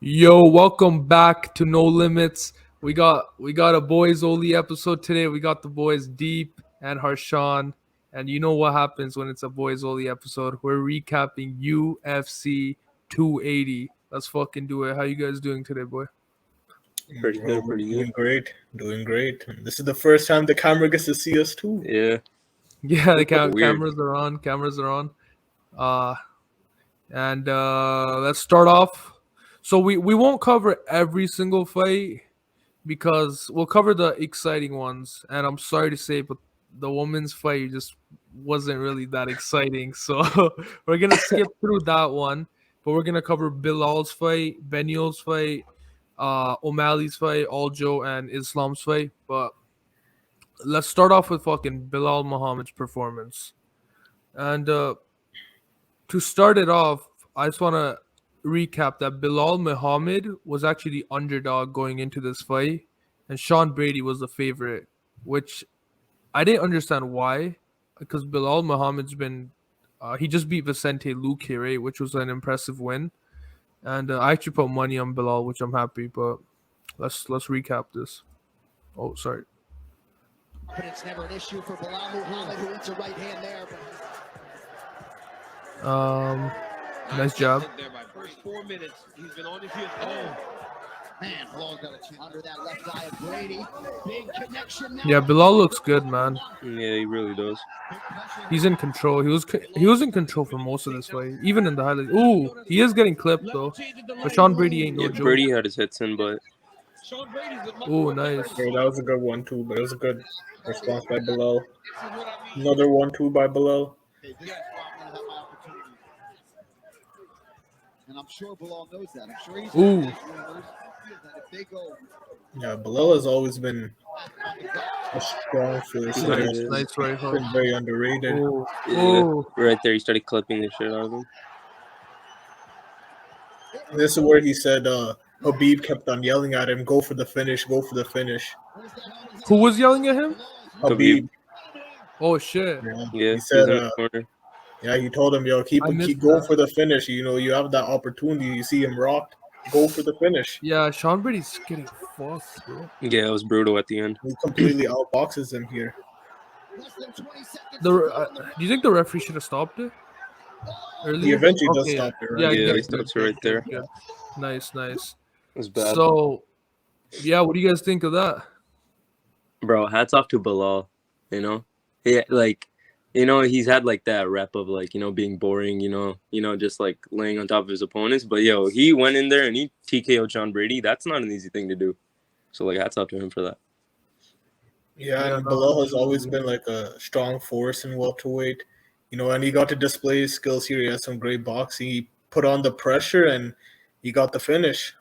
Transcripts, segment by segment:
Yo, welcome back to No Limits. We got a boys only episode today. We got the boys Deep and Harshan, and you know what happens when it's a boys only episode. We're recapping UFC 280. Let's fucking do it. How you guys doing today, boy? Pretty good. Doing great. This is the first time the camera gets to see us too. Yeah. Yeah, the Weird. cameras are on. Cameras are on. And let's start off. So we won't cover every single fight because we'll cover the exciting ones. And I'm sorry to say, but the women's fight just wasn't really that exciting. So we're gonna skip through that one. But we're gonna cover Bilal's fight, Beniel's fight, O'Malley's fight, Aljo and Islam's fight. But let's start off with fucking Belal Muhammad's performance. And to start it off, I just want to recap that Belal Muhammad was actually the underdog going into this fight, and Sean Brady was the favorite, which I didn't understand why, because Belal Muhammad's been he just beat Vicente Luque, right, which was an impressive win, and I actually put money on Belal, which I'm happy. But let's recap this. Oh, sorry. But it's never an issue for Belal Muhammad, who eats a right hand there. Nice job. There by first 4 minutes, he's been on his heels. Oh, Man, Belal got a under that left eye of Brady. Big connection now. Yeah, Belal looks good, man. Yeah, he really does. He's in control. He was in control for most of this fight, even in the highlights. Ooh, he is getting clipped though. But Sean Brady ain't no Yeah, joke. Brady had his hits in, but Sean Brady's a much Ooh, more nice. aggressive- Yeah, that was a good one too, but it was a good response by Bilal. This is what I mean. Another 1-2 by Bilal. Hey, this is where I'm gonna have my opportunity. And I'm sure Belal knows that. I'm sure he's Ooh. that if they go Yeah, Bilal has always been a strong force. Nice. He's Nice right hook. been very underrated. Ooh, yeah, ooh. right there, he started clipping the shit out of him. This is where he said Habib kept on yelling at him, "Go for the finish, go for the finish." Who was yelling at him? Habib, Oh shit. yeah, Yeah, he said, he's in the corner. yeah, he told him, "Yo, keep I missed go that. for the finish. You know, you have that opportunity. You see him rocked, go for the finish." Yeah, Sean Brady's getting fucked, bro. Yeah, it was brutal at the end. He completely outboxes him here. less than 20 seconds. Do you think the referee should have stopped it? Earlier? He eventually does Okay, stop it, right? Yeah, Yeah, good, he stops it right there. good. Nice. It was bad. So, yeah, what do you guys think of that? Bro, hats off to Bilal. You know, he's had like that rep of like, being boring. Just like laying on top of his opponents. But yo, he went in there and he TKO'd Sean Brady. That's not an easy thing to do. So like, hats off to him for that. Yeah, and Bilal has always been like a strong force in welterweight. And he got to display his skills here. He has some great boxing. He put on the pressure and he got the finish.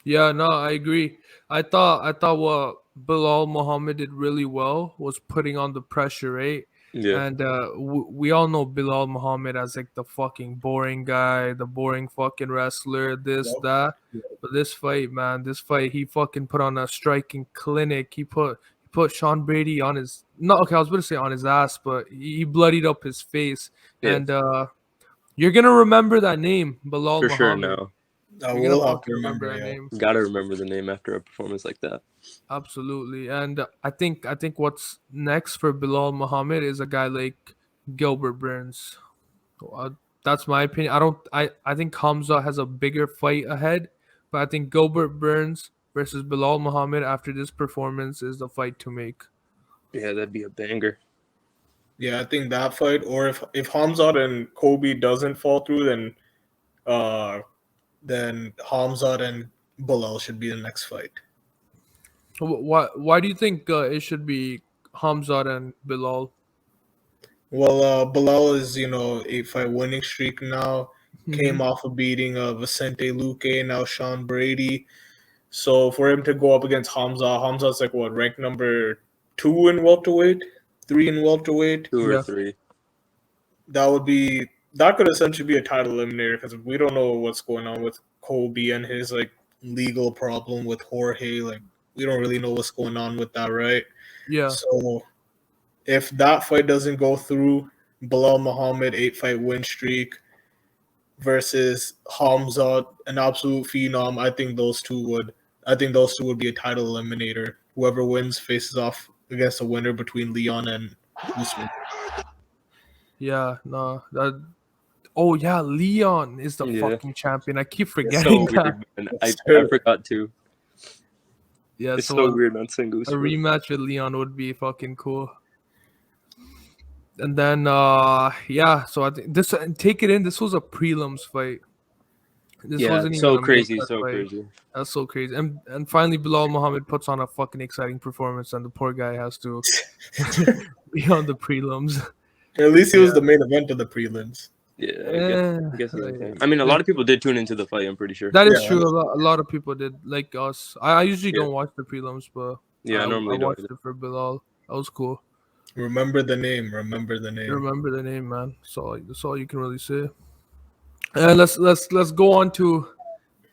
Yeah, no, I agree. I thought what Belal Muhammad did really well was putting on the pressure, right? Yeah. And we all know Belal Muhammad as like the fucking boring guy, the boring fucking wrestler, this, Yep. that. Yep. But this fight, he fucking put on a striking clinic. He put Sean Brady on his I was going to say on his ass, but he bloodied up his face. Yeah. And you're gonna remember that name, Belal For sure Muhammad. now. I You're will gonna have to fucking remember remember. that Yeah. name. Gotta remember the name after a performance like that. Absolutely. And I think what's next for Belal Muhammad is a guy like Gilbert Burns. That's my opinion. I think Hamza has a bigger fight ahead, but I think Gilbert Burns versus Belal Muhammad after this performance is the fight to make. Yeah, that'd be a banger. Yeah, I think that fight, or if Hamzat and Kobe doesn't fall through, then Hamzat and Bilal should be the next fight. Why do you think it should be Hamza and Belal? Well, Bilal is 8-fight winning streak now. Mm-hmm. Came off of beating Vicente Luque, now Sean Brady. So for him to go up against Hamza's like what, ranked number 2 in welterweight, 3 in welterweight. 2 or Yeah. 3. That could essentially be a title eliminator because we don't know what's going on with Kobe and his like legal problem with Jorge. Like we don't really know what's going on with that, right? Yeah. So if that fight doesn't go through, Belal Muhammad 8-fight win streak, versus Hamzat, an absolute phenom. I think those two would be a title eliminator. Whoever wins faces off against a winner between Leon and Usman. Yeah, no. Oh yeah, Leon is the Yeah. fucking champion. I keep It's forgetting so that. weird, man. I Sure. forgot too. Yeah, It's so so weird on singles. a bro. rematch with Leon would be fucking cool. And then yeah, so I think this take it in. This was a prelims fight. This Yeah, wasn't even so a main crazy, card so fight. crazy. That's so crazy. And finally Belal Muhammad puts on a fucking exciting performance and the poor guy has to be on the prelims. At least he was the main event of the prelims. Yeah, Eh, I guess it's okay. I mean, a lot of people did tune into the fight. I'm pretty sure. that is Yeah, true. A lot of people did like us. I usually Yeah. don't watch the prelims, but Yeah, I I normally don't. watched it for Bilal. That was cool. Remember the name. Remember the name. Remember the name, man. That's all you can really say. And let's go on to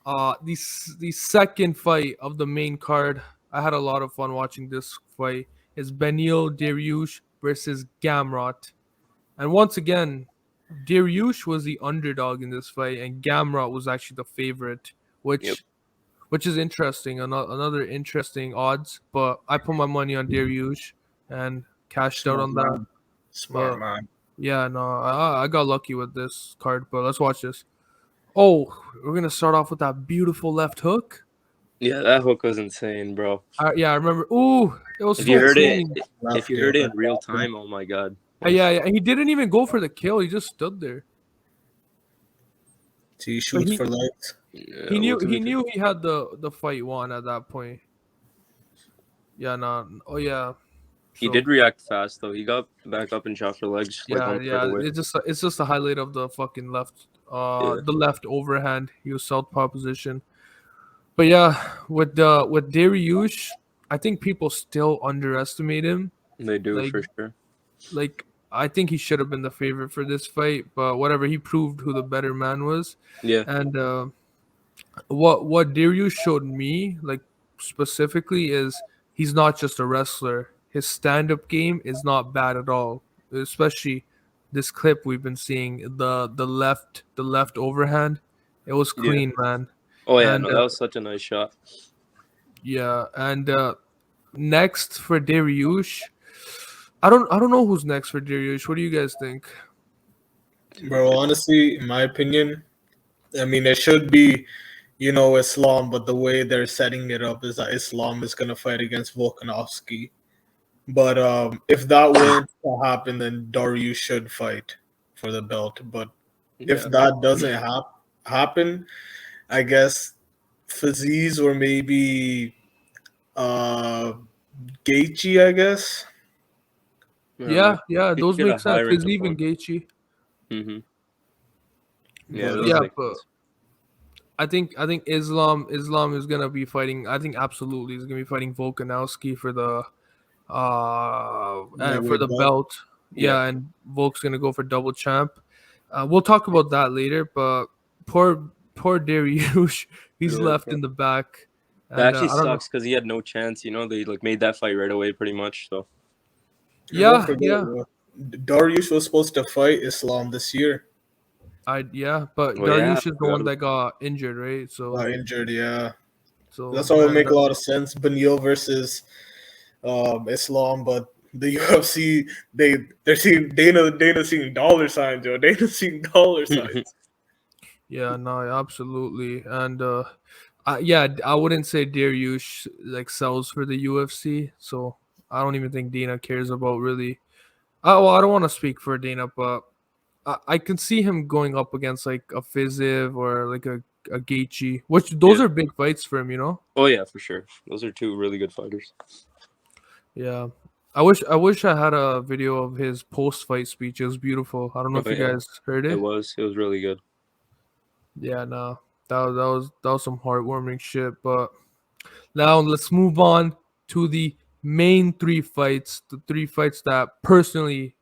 the second fight of the main card. I had a lot of fun watching this fight. It's Beniel Dariush versus Gamrot. And once again, Dariush was the underdog in this fight, and Gamrot was actually the favorite, which Yep. which is interesting. Another interesting odds. But I put my money on Dariush and cashed out on that. man. Smart But man. yeah, no, I got lucky with this card. But let's watch this. Oh, we're gonna start off with that beautiful left hook. Yeah, that hook was insane, bro. Yeah, I remember. Ooh, it was If so you heard clean. it, if you heard it in real time, oh my god. Yeah. He didn't even go for the kill. He just stood there. He shoots he- for legs. Yeah, He knew well, to be fair- he had the fight won at that point. Yeah, no. Oh yeah. He So, did react fast though. He got back up and shot for legs. Like, Yeah, almost right yeah. away. It's just a highlight of the fucking left. Yeah. The left overhand. He was southpaw position. But yeah, with Dariush, I think people still underestimate him. They do Like- for sure. Like I think he should have been the favorite for this fight, but whatever. He proved who the better man was. Yeah. And what Dariush showed me, like specifically, is he's not just a wrestler. His stand-up game is not bad at all. Especially this clip we've been seeing, the left overhand. It was Yeah. clean, man. Oh yeah, And, no, that was such a nice shot. Yeah, and next for Dariush, I don't know who's next for Dariush. What do you guys think? Bro, honestly, in my opinion, I mean, it should be, Islam, but the way they're setting it up is that Islam is going to fight against Volkanovski. But if that were to happen, then Dariush should fight for the belt. But if Yeah. that doesn't happen, I guess Faziz or maybe Gaethje, I guess. Yeah, You those get a make sense. high-ranked There's even opponent. Gaethje. Mm-hmm. But, Yeah, those Yeah, make but sense. I think Islam is gonna be fighting. I think absolutely is gonna be fighting Volkanovski for the for the belt. belt. Yeah. Yeah, and Volk's gonna go for double champ. We'll talk about that later. But poor Dariush, he's Yeah, left bro. in the back. That actually I don't know. sucks because he had no chance. They like made that fight right away, pretty much. So And don't Yeah, forget, yeah. Dariush was supposed to fight Islam this year. But Well, yeah, Dariush is the one that got injured, right? So Got injured, yeah. so That's why it would man, make a lot of sense. Beniel versus Islam, but the UFC they're seeing Dana seeing dollar signs, yo. Dana's seeing dollar signs. Yeah, no, absolutely. And I wouldn't say Dariush like sells for the UFC, so I don't even think Dana cares about really. Well, I don't want to speak for Dana, but I can see him going up against like a Fiziev or like a Gaethje, which those Yeah. are big fights for him, you know. oh yeah, for sure. Those are two really good fighters. Yeah, I wish I had a video of his post-fight speech. It was beautiful. I don't know Oh, if you yeah. guys heard It it. was really good. Yeah, no, that was some heartwarming shit. But now let's move on to the main three fights, the three fights that personally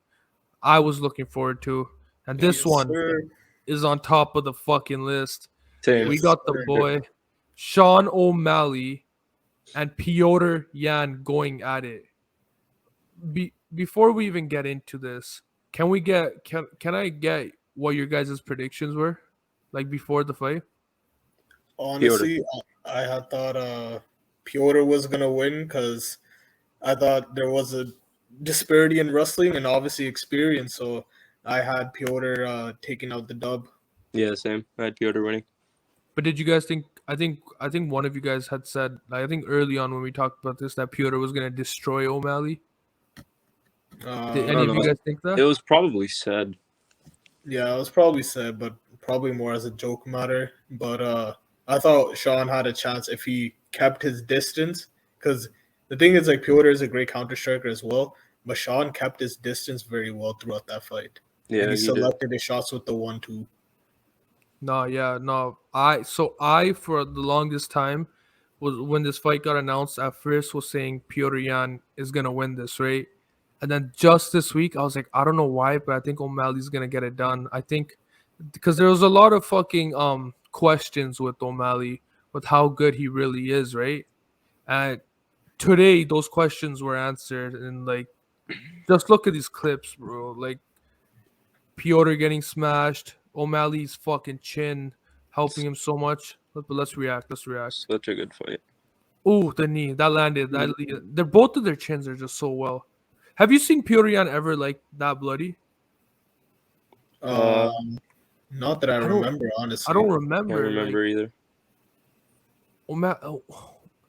I was looking forward to, and this Yes, one sir. is on top of the fucking list. Same. We got the sir. boy Sean O'Malley and Petr Yan going at it. Before we even get into this, can I get what your guys' predictions were? like before the fight? Honestly, I had thought Piotr was gonna win because I thought there was a disparity in wrestling and obviously experience. So I had Piotr taking out the dub. Yeah, same. I had Piotr winning. But did you guys think? I think one of you guys had said, like, I think early on when we talked about this, that Piotr was gonna destroy O'Malley. Did Uh, any don't of you know. guys think that? It was probably said. yeah, it was probably said, but probably more as a joke matter. But I thought Sean had a chance if he kept his distance. Because the thing is, like, Piotr is a great counter striker as well, but Sean kept his distance very well throughout that fight. Yeah, And he he did. selected his shots with the 1-2. No. I for the longest time was when this fight got announced. At first, was saying Petr Yan is gonna win this, right? And then just this week, I was like, I don't know why, but I think O'Malley's gonna get it done. I think because there was a lot of fucking questions with O'Malley with how good he really is, right? And today, those questions were answered, and like, just look at these clips, bro. Like, Piotr getting smashed, O'Malley's fucking chin helping him so much. But let's react. Such a good fight. Ooh, the knee that landed. They're both of their chins are just so well. Have you seen Petr Yan ever like that bloody? Not that I don't- remember, honestly. I don't Can't remember. remember either.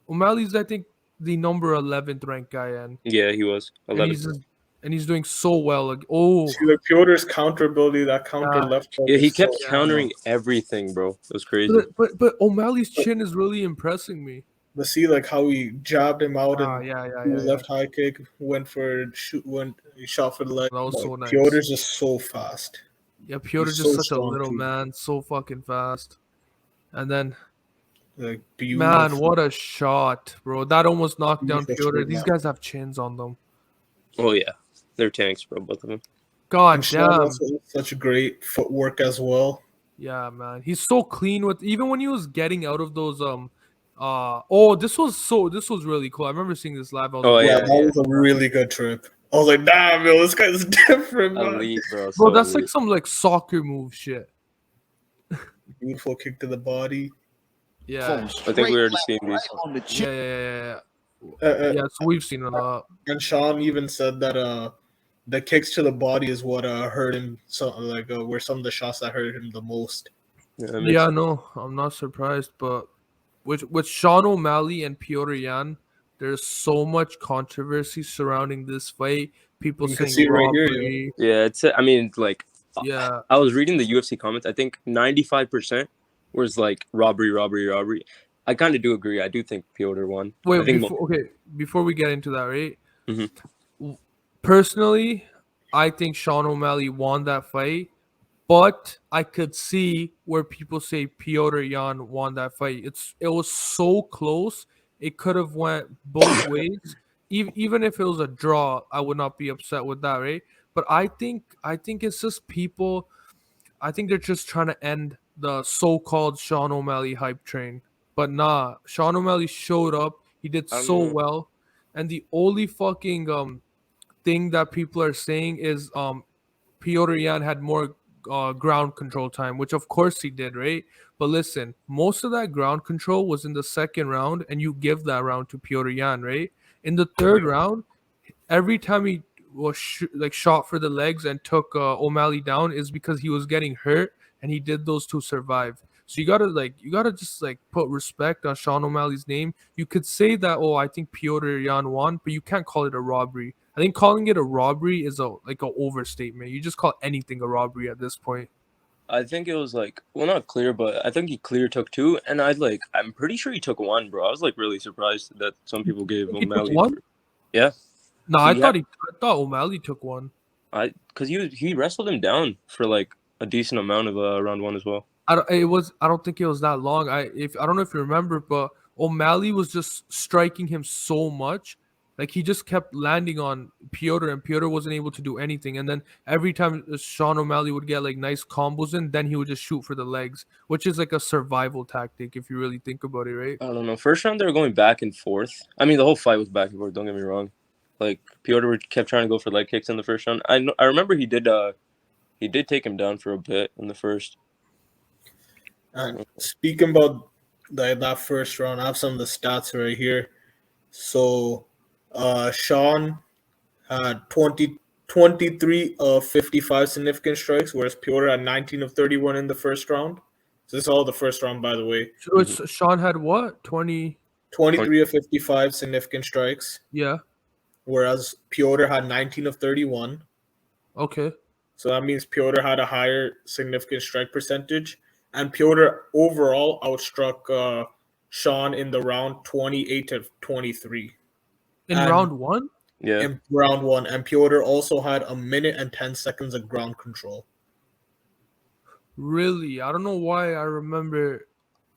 O'Malley's, I think, the number 11th ranked guy, and Yeah, he was. and 11. he's doing so well. Like, oh, See, like Piotr's counter ability, that counter Yeah. left hook Yeah, he is kept so- countering everything, bro. It was crazy. but O'Malley's chin is really impressing me. But see, like how he jabbed him out and Yeah. threw a left high kick, he shot for the leg. That was so Like, nice. Piotr's just so fast. Yeah, Piotr He's just so such a strong, little too. man, so fucking fast. And then, Like beautiful. man, what a shot, bro! That almost knocked down Beautiful Piotr. straight These line. guys have chins on them. Oh yeah, they're tanks, bro. Both of them. God And Sean damn. also has such great footwork as well. Yeah, man. He's so clean with even when he was getting out of those this was really cool. I remember seeing this live. I was Oh, like, Yeah, yeah, that was a really good trip. I was like, damn, yo, this guy's different, man. Elite, bro. bro, So that's like elite. some like soccer move shit. Beautiful kick to the body. Yeah. I think we already seen these. On the Yeah, chin. yeah. Uh, Yeah, so we've seen it a lot. And Sean even said that the kicks to the body is what hurt him. So like were some of the shots that hurt him the most. Yeah, that makes Yeah, sense. no, I'm not surprised, but with Sean O'Malley and Petr Yan, there's so much controversy surrounding this fight. People You can saying see it right here, robbery. Yeah, it's. I mean, like, Yeah, I was reading the UFC comments. I think 95% was like robbery. I kind of do agree. I do think Piotr won. I wait, think before we get into that, right? Mhm. Personally, I think Sean O'Malley won that fight, but I could see where people say Petr Yan won that fight. It was so close. It could have went both ways. Even if it was a draw, I would not be upset with that, right? But I think it's just people. I think they're just trying to end the so-called Sean O'Malley hype train. But nah, Sean O'Malley showed up. He did I don't so know. well, and the only fucking thing that people are saying is Petr Yan had more ground control time, which of course he did, right? But listen, most of that ground control was in the second round, and you give that round to Petr Yan, right? In the third round, every time he was shot for the legs and took O'Malley down is because he was getting hurt, and he did those to survive. So you gotta just like put respect on Sean O'Malley's name. You could say that, oh, I think Petr Yan won, but you can't call it a robbery. I think calling it a robbery is a overstatement. You just call anything a robbery at this point. I think it was like, well, not clear, but I think he clear took two, and I'm pretty sure he took one, bro. I was like really surprised that some people gave He took O'Malley. one? Yeah, No, I He thought O'Malley took one. because he wrestled him down for like a decent amount of round one as well. I don't think it was that long. I don't know if you remember, but O'Malley was just striking him so much. Like he just kept landing on Petr, and Petr wasn't able to do anything. And then every time Sean O'Malley would get like nice combos in, then he would just shoot for the legs, which is like a survival tactic if you really think about it, right? I don't know. First round they were going back and forth. I mean, the whole fight was back and forth. Don't get me wrong. Like Petr kept trying to go for leg kicks in the first round. I remember he did take him down for a bit in the first. And speaking about that first round, I have some of the stats right here. So, Sean had 23 of 55 significant strikes, whereas Piotr had 19 of 31 in the first round. So this is all the first round, by the way. So it's Sean had what? 20. 23 of 55 significant strikes, Yeah. whereas Piotr had 19 of 31. Okay. So that means Piotr had a higher significant strike percentage. And Piotr overall outstruck Sean in the round 28 to 23. In And round one? Yeah. in round one. And Piotr also had a minute and 10 seconds of ground control. Really? I don't know why I remember.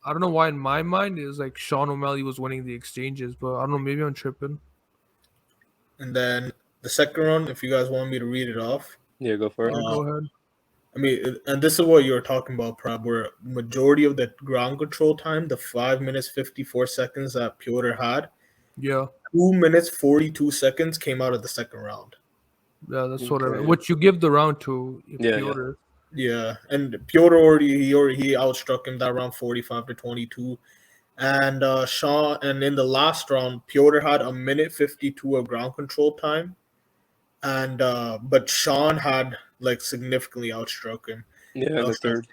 I don't know why in my mind it was like Sean O'Malley was winning the exchanges, but I don't know. Maybe I'm tripping. And then the second round, if you guys want me to read it off. Yeah, go for it. Yeah, go ahead. I mean, and this is what you were talking about, Prab, where majority of the ground control time, the 5 minutes 54 seconds that Piotr had, Yeah. 2 minutes 42 seconds came out of the second round. Yeah, that's what I Okay. What you give the round to Yeah, Piotr. Yeah, and Piotr already outstruck him that round 45 to 22. And Sean, and in the last round, Piotr had a minute 52 of ground control time, and but Sean had like significantly outstruck him. Yeah, the third.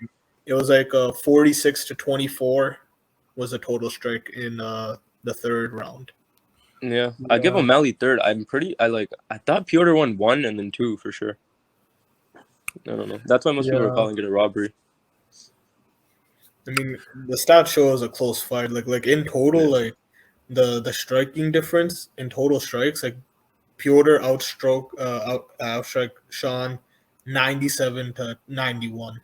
It was like 46 to 24 was the total strike in the third round. Yeah, I give O'Malley third. I thought Piotr won 1 and then 2 for sure. I don't know. That's why most people are calling it a robbery. I mean, the stat shows a close fight. Like in total, like the striking difference in total strikes, like Piotr outstruck Sean 97 to 91.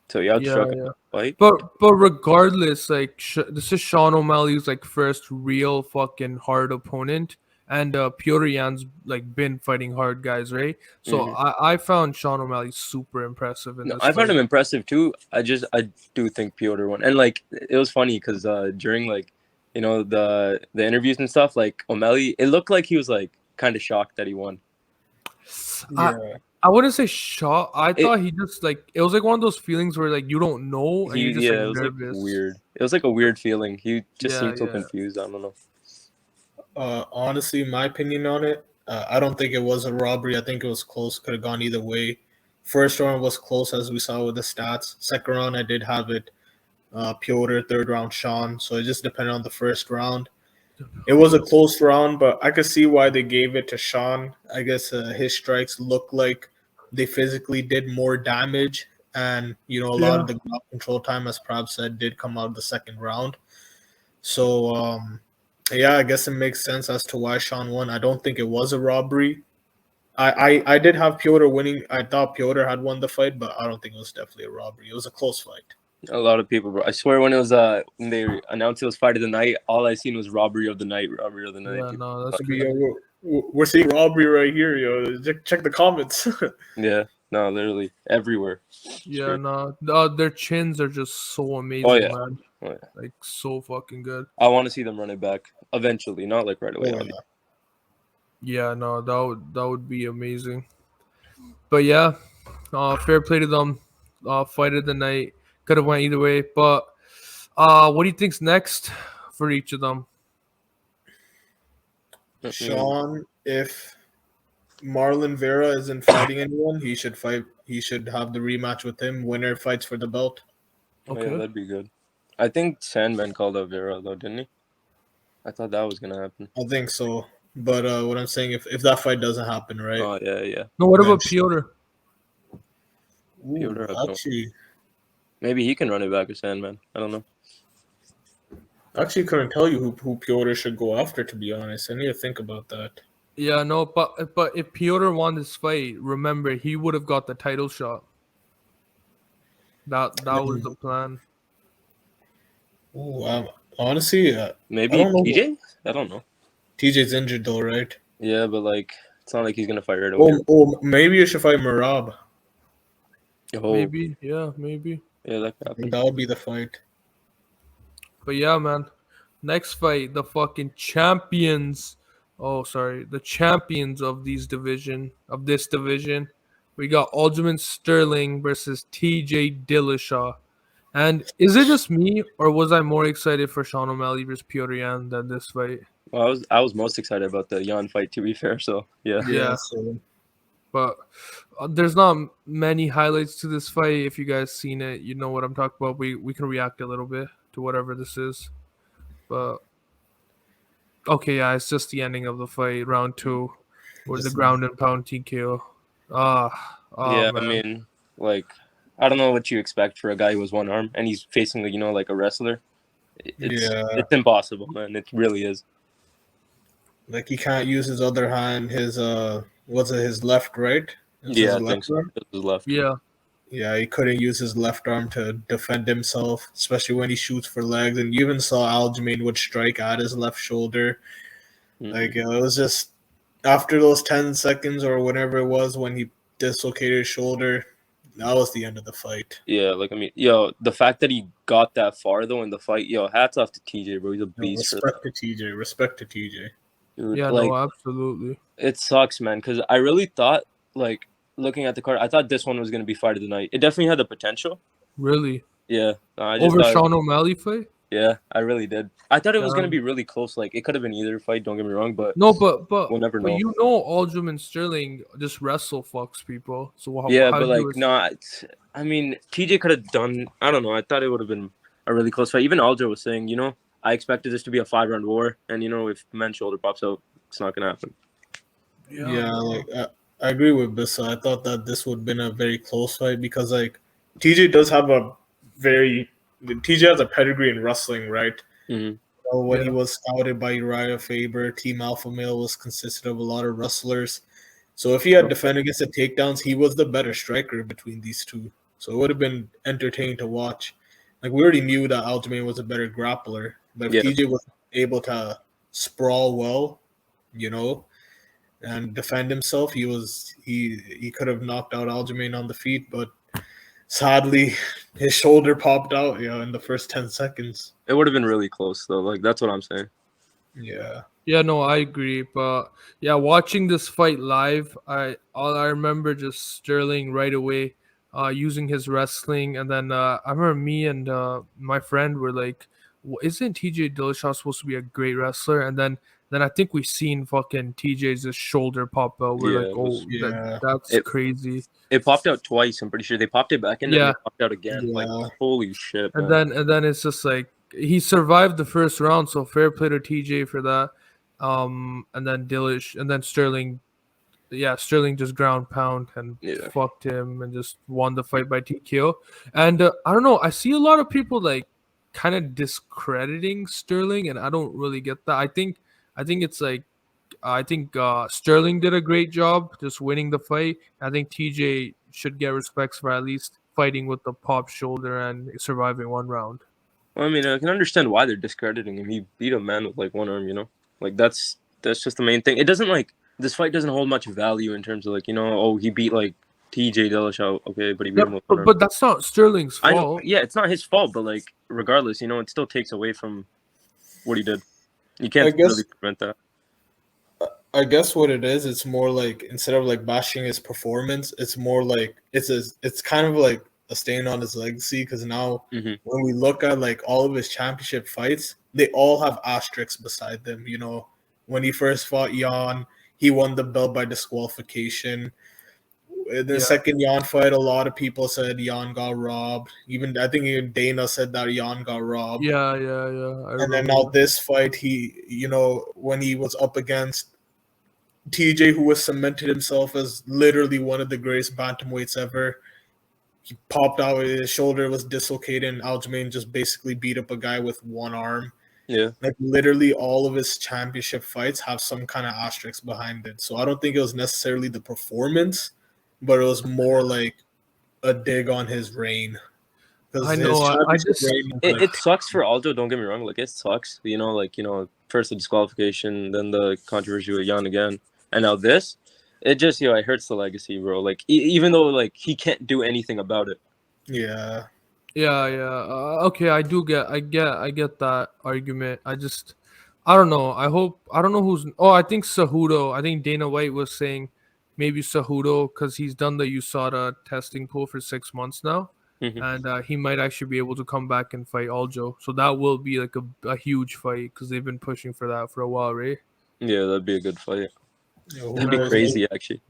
So he outstruck him in the fight. But regardless, like this is Sean O'Malley's like first real fucking hard opponent, and Petr Yan's like been fighting hard guys, right? So I found Sean O'Malley super impressive in this I found fight. him impressive too. I do think Piotr won, and like it was funny because during like the interviews and stuff, like O'Malley, it looked like he was like kind of shocked that he won. I wouldn't say shocked. I thought he just like it was like one of those feelings where like you don't know and you're just it like was nervous. like weird. It was like a weird feeling. He just seemed so Yeah. confused. I don't know. Honestly, my opinion on it, I don't think it was a robbery. I think it was close. Could have gone either way. First round was close, as we saw with the stats. Second round, I did have it Piotr. Third round, Sean. So it just depended on the first round. It was a close round, but I could see why they gave it to Sean. I guess his strikes look like they physically did more damage, and a lot of the ground control time, as Prab said, did come out of the second round. So I guess it makes sense as to why Sean won. I don't think it was a robbery. I did have Piotr winning. I thought Piotr had won the fight, but I don't think it was definitely a robbery. It was a close fight. A lot of people, bro. I swear when it was when they announced it was fight of the night, all I seen was robbery of the night. Yeah, no, that's We're seeing robbery right here, yo. Check the comments. Yeah, no, literally everywhere. Yeah, no, their chins are just so amazing, man. Oh, yeah. Like so fucking good. I want to see them run it back eventually, not like right away. Yeah, no, that would be amazing. But yeah, fair play to them. Fight of the night could have went either way. But what do you think's next for each of them? Sean, if Marlon Vera isn't fighting anyone, he should fight. He should have the rematch with him. Winner fights for the belt. Okay, Yeah, that'd be good. I think Sandman called out Vera though, didn't he? I thought that was gonna happen. I think so. But what I'm saying, if that fight doesn't happen, right? Oh yeah. No, what about Piotr? Piotr, Actually, maybe he can run it back with Sandman. I don't know. Actually, couldn't tell you who Piotr should go after. To be honest, I need to think about that. Yeah, no, but if Piotr won this fight, remember he would have got the title shot. That was the plan. Ooh, honestly, Maybe I don't know. TJ? I don't know. TJ's injured though, right? Yeah, but like it's not like he's gonna fight right away. Maybe you should fight Merab. Maybe, yeah, maybe. Yeah, that could happen. That would be the fight. But yeah, man. Next fight, the fucking champions. Oh, sorry, the champions of this division. We got Aljamain Sterling versus TJ Dillishaw. And is it just me, or was I more excited for Sean O'Malley versus Petr Yan than this fight? Well, I was most excited about the Yan fight, to be fair. So yeah. Yeah. So But there's not many highlights to this fight. If you guys seen it, you know what I'm talking about. We can react a little bit to whatever this is. But okay, yeah, it's just the ending of the fight, round 2, with the Just- ground and pound TKO. Yeah, man. I mean, like, I don't know what you expect for a guy who has one arm and he's facing, like, like a wrestler. It's impossible, man. It really is. like he can't use his other hand. His was it his left, right? It was Yeah, his I think left so. arm? It was left. Yeah, Yeah, he couldn't use his left arm to defend himself, especially when he shoots for legs. And you even saw Aljamain would strike at his left shoulder. Mhm. Like it was just after those 10 seconds or whatever it was when he dislocated his shoulder, that was the end of the fight. Yeah, like, I mean, the fact that he got that far, though, in the fight, hats off to TJ, bro. He's a beast for that. Respect to TJ. Respect to TJ. Dude, yeah, like, no, absolutely. it sucks, man, because I really thought, like, looking at the card, I thought this one was going to be fight of the night. It definitely had the potential. Really, Yeah. I just over thought, Sean O'Malley fight? yeah, I really did. I thought it was going to Damn. be really close. Like, it could have been either fight, don't get me wrong, but No, but we'll never but know. you know, Aljamain Sterling just wrestle fucks people. So how, Yeah, how but, do you like, no, I mean, TJ could have done, I don't know, I thought it would have been a really close fight. Even Aljo was saying, I expected this to be a 5-round war, and, if men's shoulder pops out, it's not going to happen. Yeah, like I agree with Bissa. I thought that this would have been a very close fight because like TJ does have TJ has a pedigree in wrestling, right? Mhm. So when he Yeah. was scouted by Uriah Faber, Team Alpha Male was consisted of a lot of wrestlers. So if he had defended against the takedowns, he was the better striker between these two. So it would have been entertaining to watch. Like we already knew that Aljamain was a better grappler, but if Yeah. TJ was able to sprawl well, and defend himself, he could have knocked out Aljamain on the feet, but sadly his shoulder popped out, in the first 10 seconds. It would have been really close, though. Like, that's what I'm saying. Yeah. Yeah, no, I agree. But yeah, watching this fight live, I remember just Sterling right away, using his wrestling, and then I remember me and my friend were like, "Isn't TJ Dillishaw supposed to be a great wrestler?" And then I think we seen fucking TJ's just shoulder pop out. We're Yeah, like, it "Oh, was- that's crazy." It popped out twice, I'm pretty sure. They popped it back in, and Yeah. it popped out again. Yeah. Like, holy shit, And man. then it's just like he survived the first round, so fair play to TJ for that. And then Sterling, Sterling just ground pound and Yeah. fucked him and just won the fight by TKO. And I don't know, I see a lot of people like kind of discrediting Sterling, and I don't really get that. I think it's like Sterling did a great job just winning the fight. I think TJ should get respects for at least fighting with the pop shoulder and surviving one round. Well, I mean, I can understand why they're discrediting him. He beat a man with, like, one arm, Like, that's just the main thing. It doesn't, like, this fight doesn't hold much value in terms of, like, he beat, like, TJ Dillashaw, okay, but he beat him with one arm. But that's not Sterling's I know, fault. yeah, it's not his fault, but, like, regardless, it still takes away from what he did. You can't I guess- really prevent that. I guess what it is, it's more like instead of like bashing his performance, it's more like it's kind of like a stain on his legacy because now Mhm. when we look at like all of his championship fights, they all have asterisks beside them. When he first fought Yan, he won the belt by disqualification. In the second Yan fight, a lot of people said Yan got robbed. I think even Dana said that Yan got robbed. Yeah. I And then remember. now this fight, when he was up against TJ, who has cemented himself as literally one of the greatest bantamweights ever, he popped out, his shoulder was dislocated, and Aljamain just basically beat up a guy with one arm. Yeah. Like literally all of his championship fights have some kind of asterisk behind it. So I don't think it was necessarily the performance, but it was more like a dig on his reign. 'Cause I his know, I championship just- reign was like- It sucks for Aldo, don't get me wrong. Like, it sucks. First the disqualification, then the controversy with Yan again. And now this, it just, it hurts the legacy, bro. Like, even though, like, he can't do anything about it. yeah. Yeah. Okay, I get that argument. I don't know. I don't know who's. Oh, I think Cejudo. I think Dana White was saying maybe Cejudo because he's done the USADA testing pool for 6 months now. and he might actually be able to come back and fight Aljo. So that will be like a huge fight because they've been pushing for that for a while, right? Yeah, that'd be a good fight. Who That'd be knows? crazy, actually.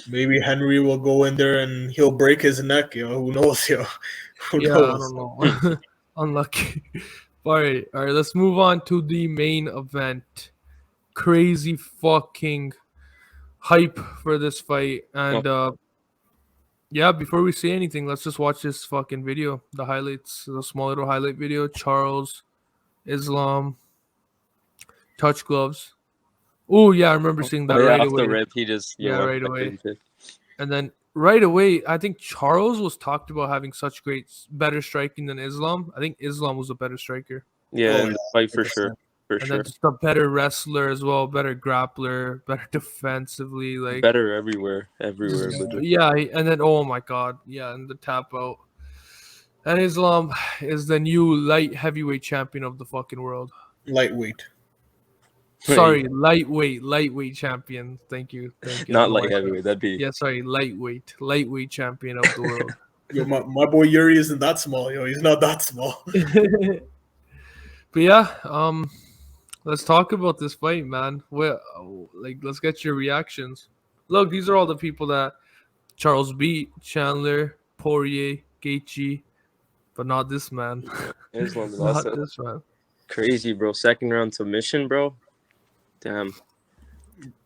Maybe Henry will go in there and he'll break his neck. Who knows? Who Yeah, knows? I don't know. Unlucky. All right. Let's move on to the main event. Crazy fucking hype for this fight, and yeah. Before we say anything, let's just watch this fucking video. The highlights, the small little highlight video. Charles, Islam, touch gloves. Oh yeah, I remember seeing that right off away. the rip, he just right away. And then right away, I think Charles was talked about having such better striking than Islam. I think Islam was a better striker. Yeah, in the fight for sure. For And sure. then just a better wrestler as well, better grappler, better defensively, like Better everywhere. But yeah. And then oh my god, yeah, and the tap out. And Islam is the new light heavyweight champion of the fucking world. Lightweight. Sorry, lightweight champion. Thank you. Not light heavyweight. That'd be Yeah, sorry, lightweight champion of the world. Yo, my boy Yuri isn't that small. He's not that small. But yeah, let's talk about this fight, man. Let's get your reactions. Look, these are all the people that Charles beat: Chandler, Poirier, Gaethje, but not this man. Islam. Not this man. Crazy, bro. Second round submission, bro. Damn.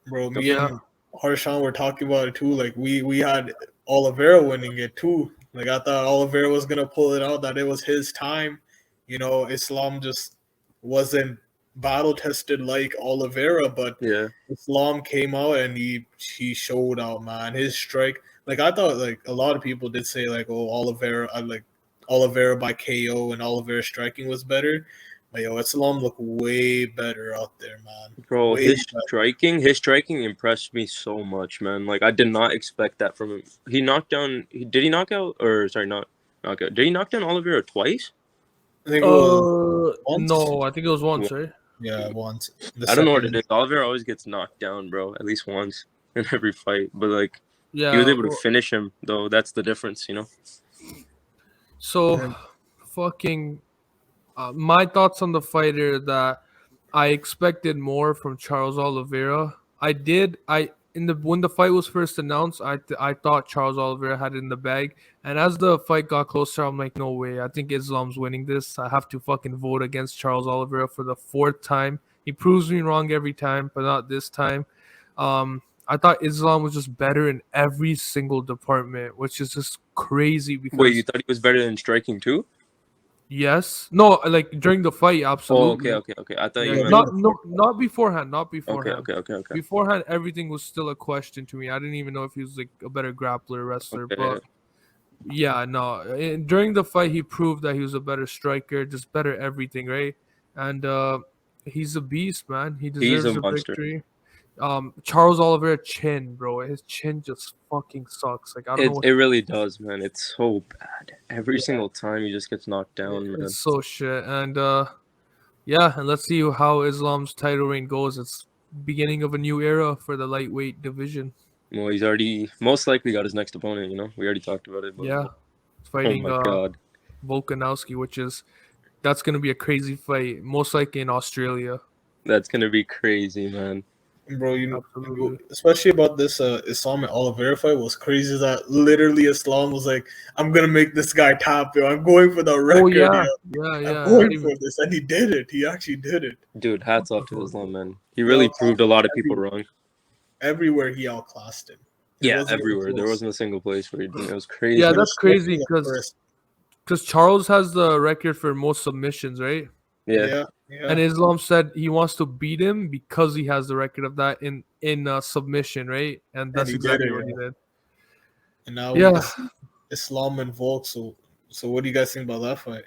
Bro, me and Harshan were talking about it too. Like we had Olivera winning it too. Like I thought Olivera was gonna pull it out, that it was his time. Islam just wasn't battle tested like Olivera, but Yeah. Islam came out and he showed out, man. His strike, like I thought, like a lot of people did say like, oh, Olivera by KO and Olivera striking was better. But Islam looked way better out there, man. Bro, Way his better. striking impressed me so much, man. Like I did not expect that from him. He knocked down. Did he knock out? Or sorry, not knock out. Did he knock down Olivera twice? I think it was once. No, I think it was once, right? Yeah, once. I don't know what it is. Olivera always gets knocked down, bro. At least once in every fight. But like, Yeah, he was able to finish him, though. That's the difference, So, fucking, my thoughts on the fighter that I expected more from Charles Oliveira. When the fight was first announced, I thought Charles Oliveira had it in the bag, and as the fight got closer, I'm like, no way. I think Islam's winning this. I have to fucking vote against Charles Oliveira for the 4th time. He proves me wrong every time, but not this time. I thought Islam was just better in every single department, which is just crazy. Because Wait, you thought he was better than striking too? yes, no, like during the fight, absolutely. Oh, okay. I thought you Yeah, meant... Not beforehand. Not beforehand. Okay. Beforehand, everything was still a question to me. I didn't even know if he was like a better grappler, wrestler. Okay. But yeah, no. During the fight, he proved that he was a better striker, just better everything, right? And he's a beast, man. He deserves He's a a monster. victory. Charles Oliveira chin, bro. His chin just fucking sucks. Like I don't know. It really does, man. It's so bad. Every single time he just gets knocked down, man. It's so shit. And yeah, and let's see how Islam's title reign goes. It's beginning of a new era for the lightweight division. Well, he's already most likely got his next opponent. We already talked about it. But... Yeah, fighting Oh my god. Volkanovski, that's gonna be a crazy fight. Most likely in Australia. That's gonna be crazy, man. Bro, Absolutely. especially about this Islam and Oliveira fight was crazy that literally Islam was like, I'm gonna make this guy top, I'm going for the record. Oh yeah, I'm going for this, and he did it. He actually did it. Dude, hats off to Islam, man. He really proved a lot of people wrong. Everywhere he outclassed him. Yeah, everywhere. There wasn't a single place where he didn't. It was crazy. Yeah, that's crazy because Charles has the record for most submissions, right? Yeah. And Islam said he wants to beat him because he has the record of that in submission, right? And that's exactly what he did. And now Islam and Volk. So what do you guys think about that fight?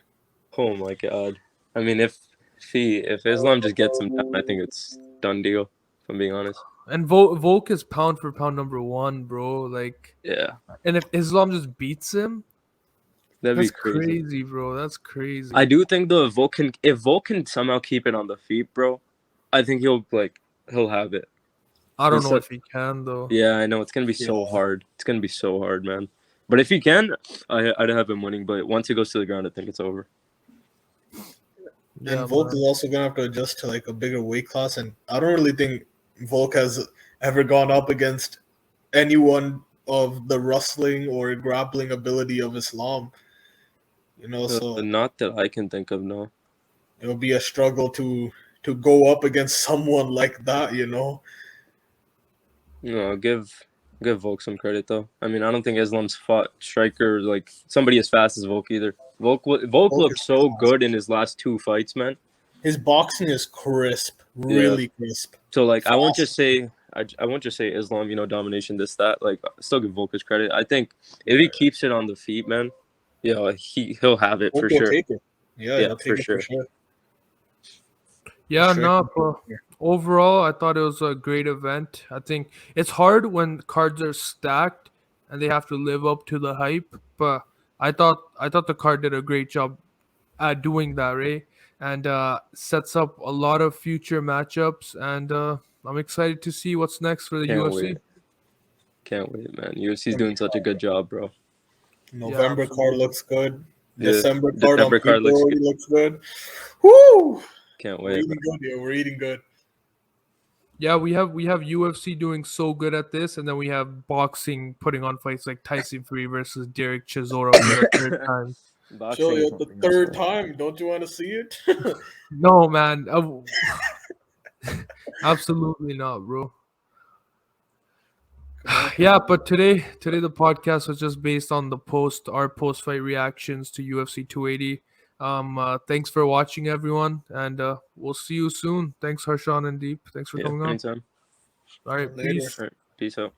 Oh my god. I mean, if Islam just gets him down, I think it's done deal. If I'm being honest. And Volk is pound for pound number 1, bro. Like, yeah. And if Islam just beats him, that's be crazy, bro. That's crazy. I do think if Volk can somehow keep it on the feet, bro, I think he'll have it. I don't know if he can though. Yeah, I know it's gonna be so hard. It's gonna be so hard, man. But if he can, I'd have him winning. But once he goes to the ground, I think it's over. Yeah, And Volk man. is also gonna have to adjust to like a bigger weight class, and I don't really think Volk has ever gone up against anyone of the wrestling or grappling ability of Islam. So Not that I can think of, no. it'll be a struggle to go up against someone like that. Give Volk some credit though. I mean, I don't think Islam's fought striker like somebody as fast as Volk either. Volk looked is so fast. good in his last 2 fights, man. His boxing is crisp, really crisp. So like, I won't Fast. just say Islam, domination, this, that. Like, still give Volk his credit. I think if he keeps it on the feet, man, he'll have it Volk for will sure. take it. Yeah, he'll take for it sure. for sure. Yeah, Sure. no. Overall, I thought it was a great event. I think it's hard when cards are stacked and they have to live up to the hype. But I thought the card did a great job at doing that, right? And sets up a lot of future matchups. And I'm excited to see what's next for the UFC. Can't wait, man. UFC's doing such a good job, bro. November card looks good. Yeah, December card on December card paper looks already good. looks good. Woo! Can't We're wait. eating good, yo. We're eating good. Yeah, we have UFC doing so good at this, and then we have boxing putting on fights like Tyson Fury versus Derek Chisora for the third time. Boxing Chill, is yo, the something third else, time. Don't you want to see it? No, man. Absolutely not, bro. Yeah, but today the podcast was just based on our post fight reactions to UFC 280. Thanks for watching, everyone, and we'll see you soon. Thanks, Harshan and Deep. Thanks for coming on. anytime. All right, Later. peace. All right, peace out.